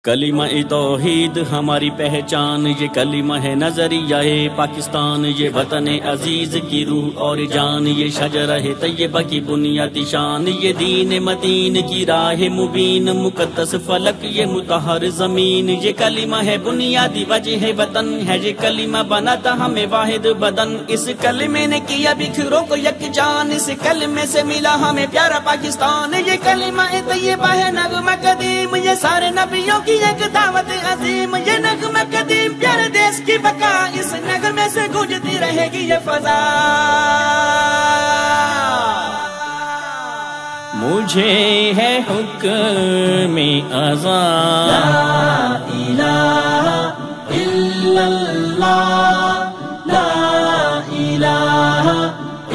کلمہ توحید ہماری پہچان، یہ کلمہ ہے نظریہ پاکستان، یہ وطن عزیز کی روح اور جان، یہ شجرہ طیبہ کی بنیادی شان، یہ دین متین کی راہ مبین، مقدس فلک یہ مطہر زمین، یہ کلمہ ہے بنیادی وجہ وطن، ہے یہ کلمہ بناتا ہمیں واحد بدن، اس کلمے نے کیا بکھروں کو یکجان، اس کلمے سے ملا ہمیں پیارا پاکستان، یہ کلمہ طیبہ ہے نغمہ قدیم، یہ سارے نبیوں کی ایک دعوت عظیم، یہ نغمہ قدیم پیارے دیش کی بقا، اس نغمے سے گونجتی رہے گی یہ فضا۔ مجھے ہے حکم اذان، لا الہ الا اللہ، لا الہ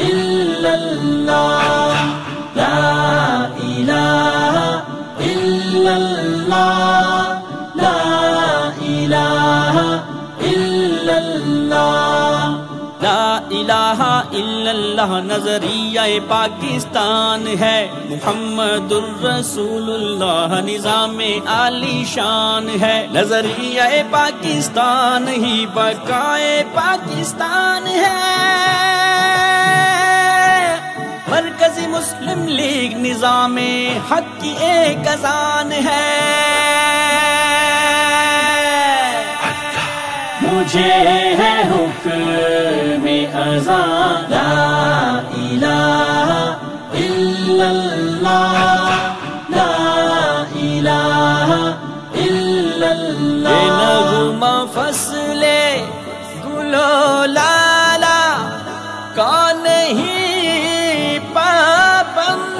الا اللہ، لا الہ الا اللہ، لا الہ الا اللہ نظریہ پاکستان ہے، محمد الرسول اللہ نظام عالی شان ہے، نظریہ پاکستان ہی بقائے پاکستان ہے، مرکزی مسلم لیگ نظام حق کی ایک اذان ہے۔ مجھے ہے حکم اذان، لا الہ الا اللہ، لا الہ الا اللہ، یہ نغمہ فصل گل و لالا کون ہی پابند،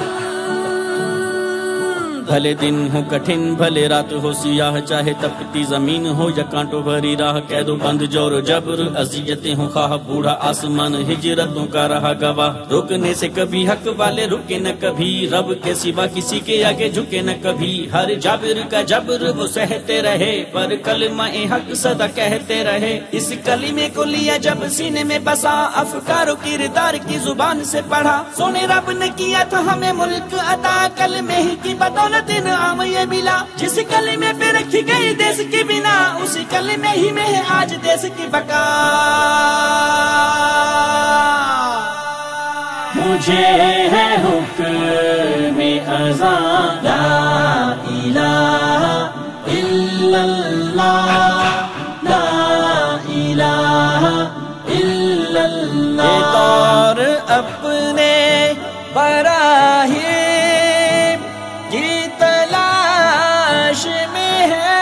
بھلے دن ہو کٹھن بھلے رات ہو سیاہ، چاہے تپتی زمین ہو یا کانٹوں بھری راہ، قید و بند جور و جبر اذیتیں ہوں خواہ بوڑھا آسمان ہجرتوں کا رہا گواہ، رکنے سے کبھی حق والے رکے نہ کبھی، رب کے سوا کسی کے آگے جھکے نہ کبھی، ہر جابر کا جبر وہ سہتے رہے، پر کلمہ حق سدا کہتے رہے، اس کلمے کو لیا جب سینے میں بسا، افکار و کردار کی زبان سے پڑھا، سونے رب نے کیا تھا ہمیں ملک عطا، کلمے ہی کی بدولت نام یہ ملا، جس کلمے پہ رکھی گئی دیش کی بنا، اسی کلمے ہی میں ہے آج دیش کی بقا۔ مجھے ہے حکم اذان، لا الہ الا اللہ، لا الہ الا اللہ، یہ دور اپنے براہیم کی تلاش میں ہے،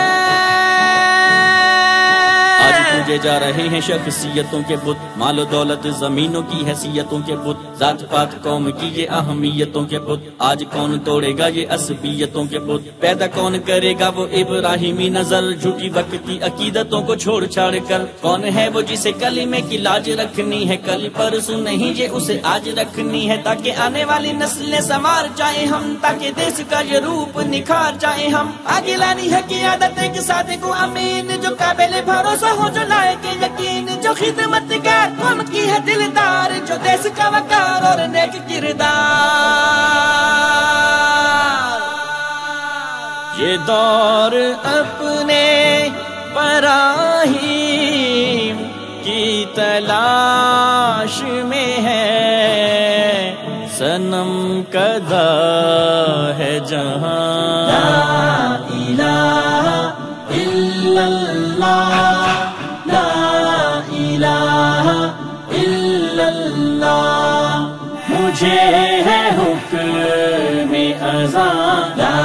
آج پوجے جا رہے ہیں شخصیتوں کے بت، مال و دولت زمینوں کی حیثیتوں کے بت، ذات پات قوم کی یہ اہمیتوں کے بت، آج کون توڑے گا یہ عصبیتوں کے بت، پیدا کون کرے گا وہ ابراہیمی نظر، جھوٹی وقتی عقیدتوں کو چھوڑ چھاڑ کر، کون ہے وہ جسے کلمے کی لاج رکھنی ہے، کل پرسوں نہیں یہ اسے آج رکھنی ہے، تاکہ آنے والی نسلیں سنوار جائیں ہم، تاکہ دیش کا یہ روپ نکھار جائیں ہم، آگے لانی ہے قیادت کے ساتھ کو امین، جو قابل بھروسہ ہو، جو لائے کے یقین، جو خدمت گار قوم کی ہے دلدار، جو دیش کا وقار اور نیک کردار، یہ دور اپنے براہیم کی تلاش میں ہے، صنم کدہ ہے جہاں، لا الہ الا اللہ، لا الہ الا اللہ، مجھے ہے حکم اذان، لا